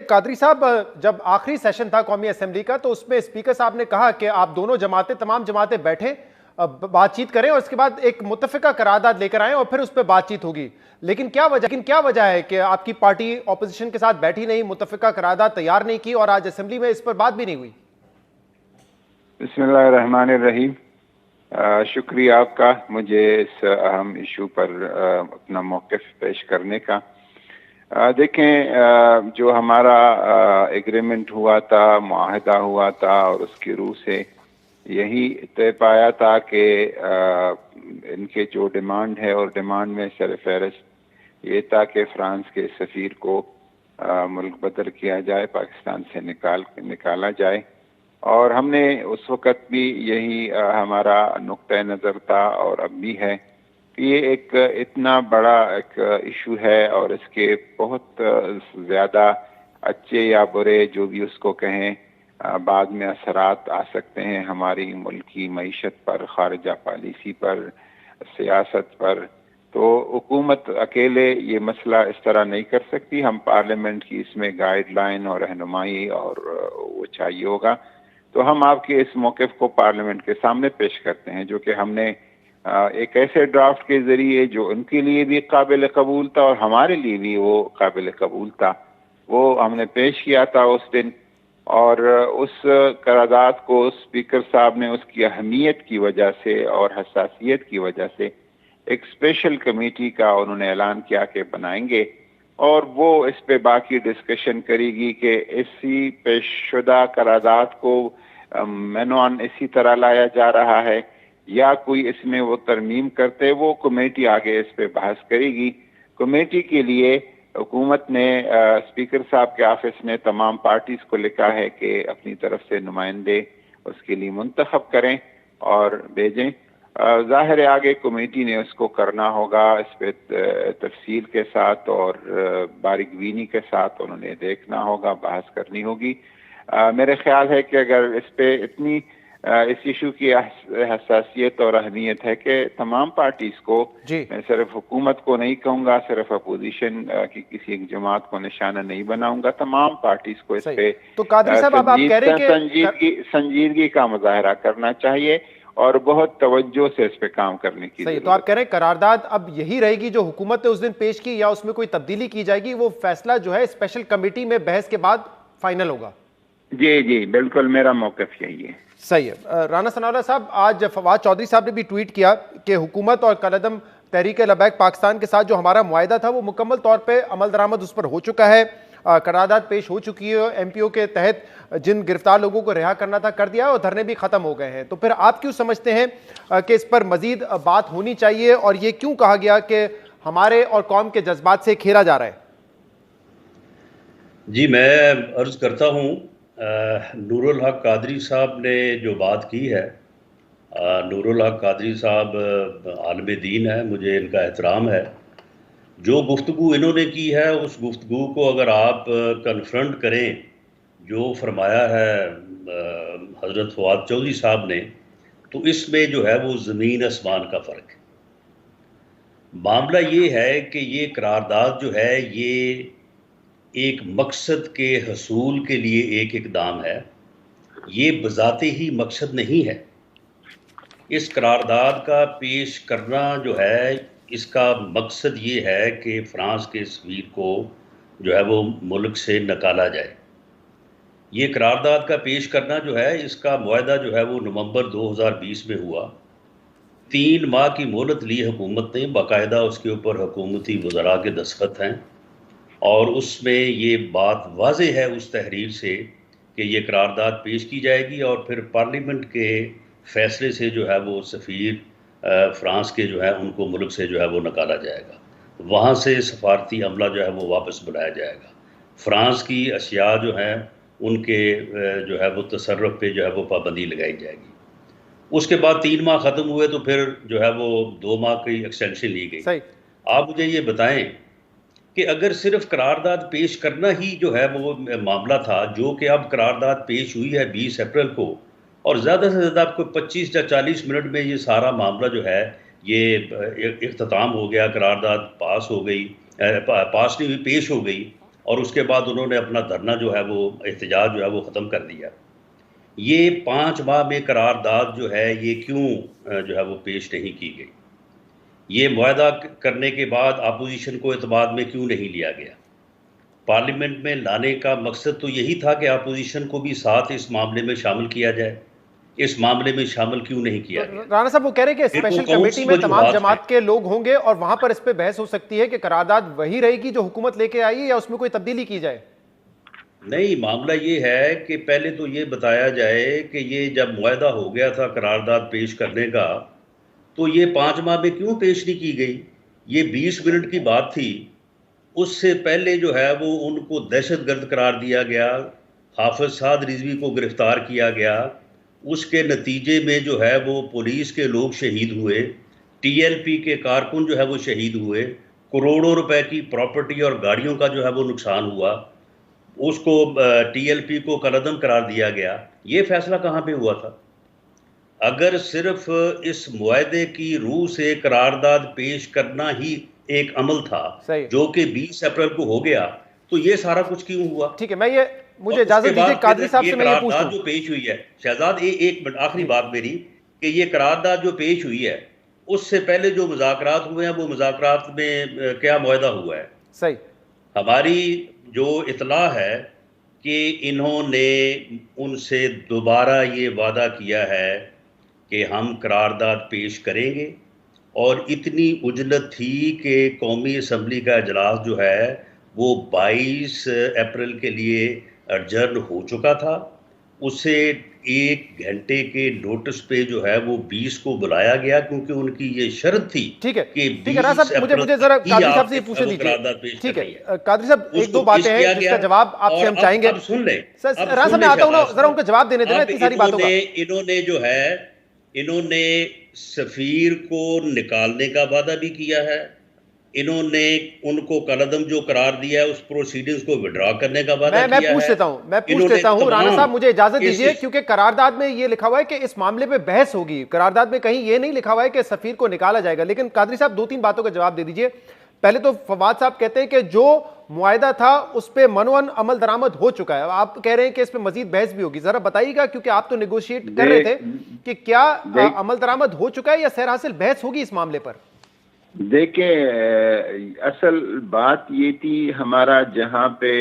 قادری صاحب، جب آخری سیشن تھا قومی اسمبلی کا تو اس میں اسپیکر صاحب نے کہا کہ آپ دونوں جماعتیں، تمام جماعتیں بیٹھیں، بات چیت کریں اور اس کے بعد ایک متفقہ قرارداد لے کر آئیں اور پھر اس پہ بات چیت ہوگی. لیکن کیا وجہ ہے کہ آپ کی پارٹی اپوزیشن کے ساتھ بیٹھی نہیں، متفقہ قرارداد تیار نہیں کی اور آج اسمبلی میں اس پر بات بھی نہیں ہوئی؟ بسم اللہ الرحمن الرحیم. شکریہ آپ کا مجھے اس اہم ایشو پر اپنا موقف پیش کرنے کا. دیکھیں، جو ہمارا ایگریمنٹ ہوا تھا، معاہدہ ہوا تھا، اور اس کی روح سے یہی طے پایا تھا کہ ان کے جو ڈیمانڈ ہے، اور ڈیمانڈ میں سر فہرست یہ تھا کہ فرانس کے سفیر کو ملک بدر کیا جائے، پاکستان سے نکالا جائے. اور ہم نے اس وقت بھی یہی ہمارا نقطۂ نظر تھا اور اب بھی ہے کہ یہ ایک اتنا بڑا ایک ایشو ہے اور اس کے بہت زیادہ اچھے یا برے جو بھی اس کو کہیں بعد میں اثرات آ سکتے ہیں ہماری ملکی معیشت پر، خارجہ پالیسی پر، سیاست پر. تو حکومت اکیلے یہ مسئلہ اس طرح نہیں کر سکتی. ہم پارلیمنٹ کی اس میں گائیڈ لائن اور رہنمائی اور وہ چاہیے ہوگا. تو ہم آپ کے اس موقف کو پارلیمنٹ کے سامنے پیش کرتے ہیں، جو کہ ہم نے ایک ایسے ڈرافٹ کے ذریعے جو ان کے لیے بھی قابل قبول تھا اور ہمارے لیے بھی وہ قابل قبول تھا، وہ ہم نے پیش کیا تھا اس دن. اور اس قرارداد کو اسپیکر صاحب نے اس کی اہمیت کی وجہ سے اور حساسیت کی وجہ سے ایک اسپیشل کمیٹی کا انہوں نے اعلان کیا کہ بنائیں گے، اور وہ اس پہ باقی ڈسکشن کرے گی کہ اسی پیش شدہ قرارداد کو مینوان اسی طرح لایا جا رہا ہے یا کوئی اس میں وہ ترمیم کرتے. وہ کمیٹی آگے اس پہ بحث کرے گی. کمیٹی کے لیے حکومت نے، اسپیکر صاحب کے آفس نے تمام پارٹیز کو لکھا ہے کہ اپنی طرف سے نمائندے اس کے لیے منتخب کریں اور بھیجیں. ظاہر ہے آگے کمیٹی نے اس کو کرنا ہوگا، اس پہ تفصیل کے ساتھ اور باریک بینی کے ساتھ انہوں نے دیکھنا ہوگا، بحث کرنی ہوگی. میرے خیال ہے کہ اگر اس پہ اتنی اس ایشو کی حساسیت اور اہمیت ہے کہ تمام پارٹیز کو، میں صرف حکومت کو نہیں کہوں گا، صرف اپوزیشن کی کسی ایک جماعت کو نشانہ نہیں بناؤں گا، تمام پارٹیز کو اس پہ سنجیدگی کا مظاہرہ کرنا چاہیے اور بہت توجہ سے اس پہ کام کرنے کی ضرورت ہے. تو آپ کہہ رہے ہیں قرارداد اب یہی رہے گی جو حکومت نے اس دن پیش کی، یا اس میں کوئی تبدیلی کی جائے گی؟ وہ فیصلہ جو ہے اسپیشل کمیٹی میں بحث کے بعد فائنل ہوگا. جی بالکل، میرا موقف یہی ہے. صحیح ہے. رانا ثناء اللہ صاحب، آج فواد چودھری صاحب نے بھی ٹویٹ کیا کہ حکومت اور کالعدم تحریک لبیک پاکستان کے ساتھ جو ہمارا معاہدہ تھا وہ مکمل طور پہ عمل درآمد اس پر ہو چکا ہے، قرارداد پیش ہو چکی ہے، ایم پی او کے تحت جن گرفتار لوگوں کو رہا کرنا تھا کر دیا ہے اور دھرنے بھی ختم ہو گئے ہیں. تو پھر آپ کیوں سمجھتے ہیں کہ اس پر مزید بات ہونی چاہیے، اور یہ کیوں کہا گیا کہ ہمارے اور قوم کے جذبات سے کھیلا جا رہا ہے؟ جی میں عرض کرتا ہوں، نور الحق قادری صاحب نے جو بات کی ہے، نور الحق قادری صاحب عالم دین ہے، مجھے ان کا احترام ہے. جو گفتگو انہوں نے کی ہے اس گفتگو کو اگر آپ کنفرنٹ کریں جو فرمایا ہے حضرت فواد چودھری صاحب نے، تو اس میں جو ہے وہ زمین آسمان کا فرق ہے. معاملہ یہ ہے کہ یہ قرارداد جو ہے یہ ایک مقصد کے حصول کے لیے ایک اقدام ہے، یہ بذات ہی مقصد نہیں ہے. اس قرارداد کا پیش کرنا جو ہے اس کا مقصد یہ ہے کہ فرانس کے سفیر کو جو ہے وہ ملک سے نکالا جائے. یہ قرارداد کا پیش کرنا جو ہے اس کا معاہدہ جو ہے وہ نومبر 2020 میں ہوا. 3 ماہ کی مہلت لی حکومت نے، باقاعدہ اس کے اوپر حکومتی وزراء کے دستخط ہیں، اور اس میں یہ بات واضح ہے اس تحریر سے کہ یہ قرارداد پیش کی جائے گی اور پھر پارلیمنٹ کے فیصلے سے جو ہے وہ سفیر فرانس کے جو ہے ان کو ملک سے جو ہے وہ نکالا جائے گا. وہاں سے سفارتی عملہ جو ہے وہ واپس بلایا جائے گا. فرانس کی اشیاء جو ہیں ان کے جو ہے وہ تصرف پہ جو ہے وہ پابندی لگائی جائے گی. اس کے بعد 3 ماہ ختم ہوئے تو پھر جو ہے وہ 2 ماہ کی ایکسٹینشن لی گئی. آپ مجھے یہ بتائیں کہ اگر صرف قرارداد پیش کرنا ہی جو ہے وہ معاملہ تھا، جو کہ اب قرارداد پیش ہوئی ہے 20 اپریل کو، اور زیادہ سے زیادہ آپ کو 25 یا 40 منٹ میں یہ سارا معاملہ جو ہے یہ اختتام ہو گیا، قرارداد پاس ہو گئی، پاس نہیں ہوئی، پیش ہو گئی، اور اس کے بعد انہوں نے اپنا دھرنا جو ہے وہ احتجاج جو ہے وہ ختم کر دیا. یہ 5 ماہ میں قرارداد جو ہے یہ کیوں جو ہے وہ پیش نہیں کی گئی؟ یہ معاہدہ کرنے کے بعد اپوزیشن کو اعتماد میں کیوں نہیں لیا گیا؟ پارلیمنٹ میں لانے کا مقصد تو یہی تھا کہ اپوزیشن کو بھی ساتھ اس معاملے میں شامل کیا جائے. اس معاملے میں شامل کیوں نہیں کیا گیا؟ رانا صاحب وہ کہہ رہے ہیں کہ اسپیشل کمیٹی میں تمام جماعت کے لوگ ہوں گے اور وہاں پر اس پہ بحث ہو سکتی ہے کہ قرارداد وہی رہے گی جو حکومت لے کے آئی ہے یا اس میں کوئی تبدیلی کی جائے. نہیں، معاملہ یہ ہے کہ پہلے تو یہ بتایا جائے کہ یہ جب معاہدہ ہو گیا تھا قرارداد پیش کرنے کا تو یہ 5 ماہ میں کیوں پیش نہیں کی گئی؟ یہ 20 منٹ کی بات تھی. اس سے پہلے جو ہے وہ ان کو دہشت گرد قرار دیا گیا، حافظ سعد رضوی کو گرفتار کیا گیا، اس کے نتیجے میں جو ہے وہ پولیس کے لوگ شہید ہوئے، ٹی ایل پی کے کارکن جو ہے وہ شہید ہوئے، کروڑوں روپے کی پراپرٹی اور گاڑیوں کا جو ہے وہ نقصان ہوا، اس کو ٹی ایل پی کو کالعدم قرار دیا گیا. یہ فیصلہ کہاں پہ ہوا تھا؟ اگر صرف اس معاہدے کی روح سے قرارداد پیش کرنا ہی ایک عمل تھا جو کہ 20 اپریل کو ہو گیا تو یہ سارا کچھ کیوں ہوا؟ ٹھیک ہے، مجھے اجازت دیجیے قادری صاحب سے میں یہ پوچھوں. جو پیش ہوئی ہے شہزاد، ایک منٹ آخری بات میری، کہ یہ قرارداد جو پیش ہوئی ہے اس سے پہلے جو مذاکرات ہوئے ہیں وہ مذاکرات میں کیا معاہدہ ہوا ہے؟ صحیح. ہماری جو اطلاع ہے کہ انہوں نے ان سے دوبارہ یہ وعدہ کیا ہے کہ ہم قرارداد پیش کریں گے، اور اتنی عجلت تھی کہ قومی اسمبلی کا اجلاس جو ہے وہ 22 اپریل کے لیے ایڈجرن ہو چکا تھا. اسے 1 گھنٹے کے نوٹس پہ جو ہے وہ 20 کو بلایا گیا کیونکہ ان کی یہ شرط تھی. ٹھیک ہے کہ رانا صاحب مجھے ذرا قادری صاحب سے یہ پوچھنے دیجیے. ٹھیک ہے قادری صاحب، ایک دو باتیں ہیں جس کا جواب آپ سے ہم چاہیں گے. اب سن لیں، رانا صاحب میں آتا ہوں نا، ذرا ان کا جواب دینے دینا اتنی ساری باتوں کا. انہوں نے سفیر کو نکالنے کا وعدہ بھی کیا ہے، انہوں نے ان کو کالعدم جو قرار دیا ہے اس پروسیڈنگز کو وڈرا کرنے کا وعدہ کیا ہے. میں پوچھ لیتا ہوں رانا صاحب، مجھے اجازت دیجیے، کیونکہ قرارداد میں یہ لکھا ہوا ہے کہ اس معاملے پہ بحث ہوگی. قرارداد میں کہیں یہ نہیں لکھا ہوا ہے کہ سفیر کو نکالا جائے گا. لیکن قادری صاحب 2-3 باتوں کا جواب دے دیجیے. پہلے تو فواد صاحب کہتے ہیں کہ جو معاہدہ تھا اس پہ منون عمل درآمد ہو چکا ہے. آپ کہہ رہے ہیں کہ اس پہ مزید بحث بھی ہوگی. ذرا بتائیے گا، کیونکہ آپ تو نیگوشیٹ کر رہے تھے، کہ کیا عمل درآمد ہو چکا ہے یا سیر حاصل بحث ہوگی اس معاملے پر؟ دیکھیں، اصل بات یہ تھی ہمارا جہاں پہ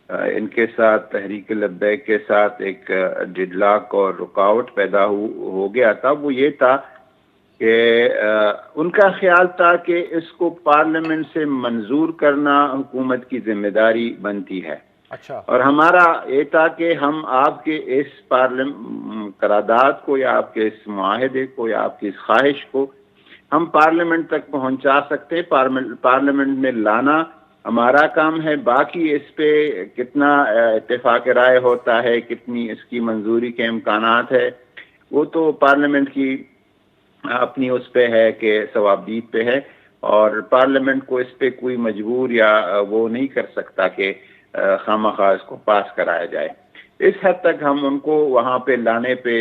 ان کے ساتھ تحریک لبیک کے ساتھ ایک ڈیڈ لاک اور رکاوٹ پیدا ہو گیا تھا، وہ یہ تھا کہ ان کا خیال تھا کہ اس کو پارلیمنٹ سے منظور کرنا حکومت کی ذمہ داری بنتی ہے. اچھا. اور ہمارا یہ تھا کہ ہم آپ کے اس قرارداد کو یا آپ کے اس معاہدے کو یا آپ کی اس خواہش کو ہم پارلیمنٹ تک پہنچا سکتے. پارلیمنٹ میں لانا ہمارا کام ہے. باقی اس پہ کتنا اتفاق رائے ہوتا ہے، کتنی اس کی منظوری کے امکانات ہے، وہ تو پارلیمنٹ کی اپنی اس پہ ہے کہ ثوابدید پہ ہے، اور پارلیمنٹ کو اس پہ کوئی مجبور یا وہ نہیں کر سکتا کہ خواہ اس کو پاس کرایا جائے. اس حد تک ہم ان کو وہاں پہ لانے پہ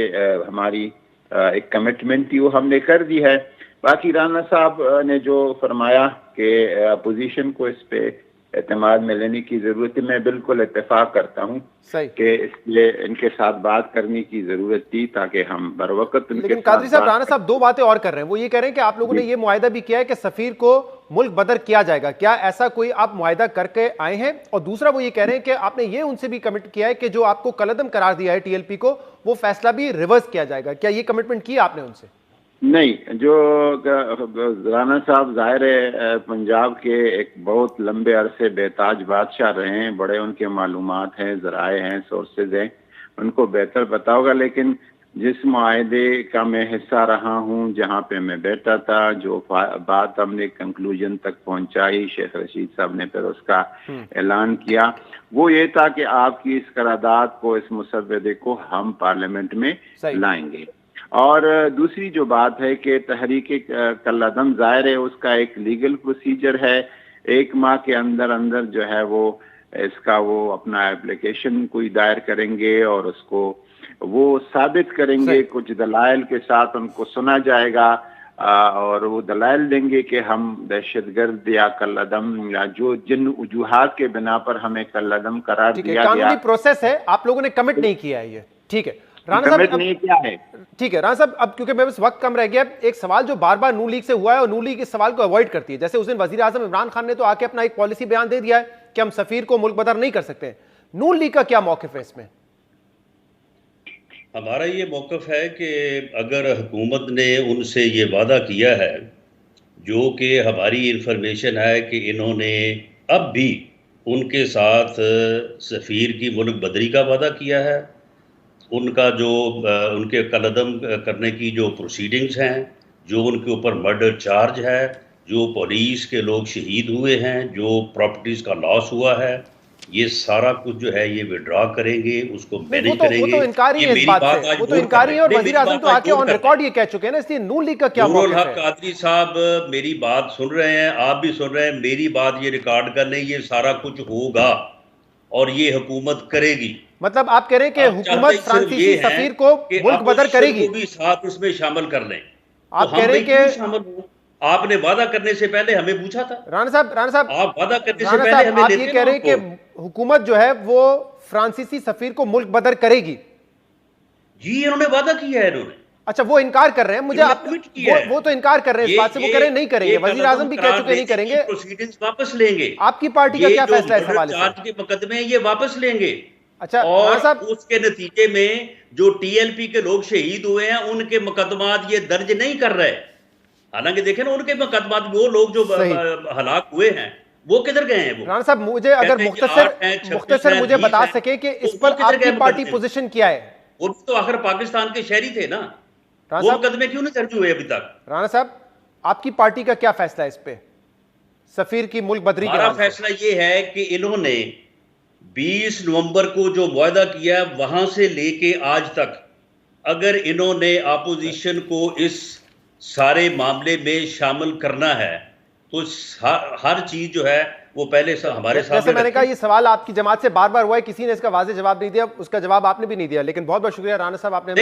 ہماری ایک کمٹمنٹ تھی، وہ ہم نے کر دی ہے. باقی رانا صاحب نے جو فرمایا کہ اپوزیشن کو اس پہ اعتماد میں لینے کی ضرورت ہے، میں بالکل اتفاق کرتا ہوں کہ اس لیے ان کے ساتھ بات کرنے کی ضرورت تھی تاکہ ہم بر وقت ان کے لیکن قادری صاحب، رانا صاحب 2 باتیں اور کر رہے ہیں. وہ یہ کہہ رہے ہیں کہ آپ لوگوں نے یہ معاہدہ بھی کیا ہے کہ سفیر کو ملک بدر کیا جائے گا. کیا ایسا کوئی آپ معاہدہ کر کے آئے ہیں؟ اور دوسرا وہ یہ کہہ رہے ہیں کہ آپ نے یہ ان سے بھی کمٹ کیا ہے کہ جو آپ کو کالعدم قرار دیا ہے ٹی ایل پی کو، وہ فیصلہ بھی ریورس کیا جائے گا. کیا یہ کمٹمنٹ کی آپ نے ان سے؟ نہیں، جو رانا صاحب ظاہر ہے پنجاب کے ایک بہت لمبے عرصے بےتاج بادشاہ رہے ہیں، بڑے ان کے معلومات ہیں، ذرائع ہیں، سورسز ہیں، ان کو بہتر پتا ہوگا. لیکن جس معاہدے کا میں حصہ رہا ہوں، جہاں پہ میں بیٹھا تھا، جو بات ہم نے کنکلوژن تک پہنچائی، شیخ رشید صاحب نے پھر اس کا اعلان کیا، وہ یہ تھا کہ آپ کی اس قرارداد کو، اس مسودے کو ہم پارلیمنٹ میں لائیں گے. اور دوسری جو بات ہے کہ تحریک کالعدم ظاہر ہے اس کا ایک لیگل پروسیجر ہے. 1 ماہ کے اندر جو ہے وہ اس کا وہ اپنا اپلیکیشن کوئی دائر کریں گے اور اس کو وہ ثابت کریں گے، کچھ دلائل کے ساتھ ان کو سنا جائے گا. اور وہ دلائل دیں گے کہ ہم دہشت گرد یا کالعدم یا جن وجوہات کے بنا پر ہمیں کالعدم قرار دیا گیا. قانونی پروسیس ہے, آپ لوگوں نے کمٹ نہیں کیا ہے یہ, ٹھیک ہے رانا کمٹ نہیں کیا ہے. ٹھیک ہے رانا صاحب, اب کیونکہ میرے پاس وقت کم رہ گیا, ایک سوال جو بار بار نون لیگ سے ہوا ہے اور نون لیگ اس سوال کو اوائڈ کرتی ہے, جیسے اس دن وزیر اعظم عمران خان نے تو آ کے اپنا ایک پالیسی بیان دے دیا ہے کہ ہم سفیر کو ملک بدر نہیں کر سکتے, نون لیگ کا کیا موقف ہے اس میں؟ ہمارا یہ موقف ہے کہ اگر حکومت نے ان سے یہ وعدہ کیا ہے, جو کہ ہماری انفارمیشن ہے کہ انہوں نے اب بھی ان کے ساتھ سفیر کی ملک بدری کا وعدہ کیا ہے, ان کا جو ان کے کالعدم کرنے کی جو پروسیڈنگز ہیں, جو ان کے اوپر مرڈر چارج ہے, جو پولیس کے لوگ شہید ہوئے ہیں, جو پراپرٹیز کا لاس ہوا ہے, یہ سارا کچھ جو ہے یہ وڈرا کریں گے, اس کو مینیج کریں گے. وہ تو انکاری ہے اس بات سے, وہ تو انکاری ہے, اور وزیر اعظم تو آ کے آن ریکارڈ یہ کہہ چکے ہیں نا, اس لیے نون لیگ کا کیا موقف ہے؟ نور الحق قادری صاحب میری بات سن رہے ہیں, آپ بھی سن رہے ہیں, میری بات یہ ریکارڈ کر لیں, یہ سارا کچھ ہوگا اور یہ حکومت کرے گی. مطلب آپ کہہ رہے ہیں کہ حکومت فرانسیسی سفیر کو ملک بدر کرے گی, بھی ساتھ اس میں شامل کر لیں. آپ کہہ رہے ہیں کہ شامل ہوں, آپ نے وعدہ کرنے سے پہلے ہمیں پوچھا تھا. رانا صاحب آپ وعدہ کرنے سے پہلے ہمیں آپ یہ کہہ رہے ہیں کہ حکومت جو ہے وہ فرانسیسی سفیر کو ملک بدر کرے گی؟ جی انہوں نے وعدہ کیا ہے. انہوں نے, اچھا وہ انکار کر رہے ہیں, مجھے وہ تو انکار کر رہے ہیں اس بات سے, وہ کہہ رہے نہیں کریں گے, وزیر اعظم بھی کہہ چکے نہیں کریں گے. پروسیڈنگز واپس لیں گے. آپ کی پارٹی کا کیا فیصلہ ہے اس حوالے سے؟ چارج کے مقدمے یہ واپس لیں گے. اچھا اور اس کے نتیجے میں جو ٹی ایل پی کے لوگ شہید ہوئے ہیں ان کے مقدمات یہ درج نہیں کر رہے. حالانکہ دیکھیں نا ان کے مقدمات, وہ لوگ جو ہلاک ہوئے ہیں وہ کدھر گئے ہیں؟ وہ رانا صاحب مجھے اگر مختصر مجھے بتا سکے کہ اس پر آپ کی پارٹی پوزیشن کیا ہے؟ وہ تو آخر پاکستان کے شہری تھے نا, وہ مقدمے کیوں نہیں درج ہوئے ابھی تک؟ رانا صاحب آپ کی پارٹی کا کیا فیصلہ ہے اس پہ, سفیر کی ملک بدری کا؟ ہمارا فیصلہ یہ ہے کہ انہوں نے 20 نومبر کو جو معاہدہ کیا وہاں سے لے کے آج تک اگر انہوں نے اپوزیشن کو اس سارے معاملے میں شامل کرنا ہے تو ہر چیز جو ہے وہ پہلے سے ہمارے سامنے. جیسے میں نے کہا یہ سوال آپ کی جماعت سے بار بار ہوا ہے, کسی نے اس کا واضح جواب نہیں دیا, اس کا جواب آپ نے بھی نہیں دیا, لیکن بہت بہت شکریہ رانا صاحب, آپ نے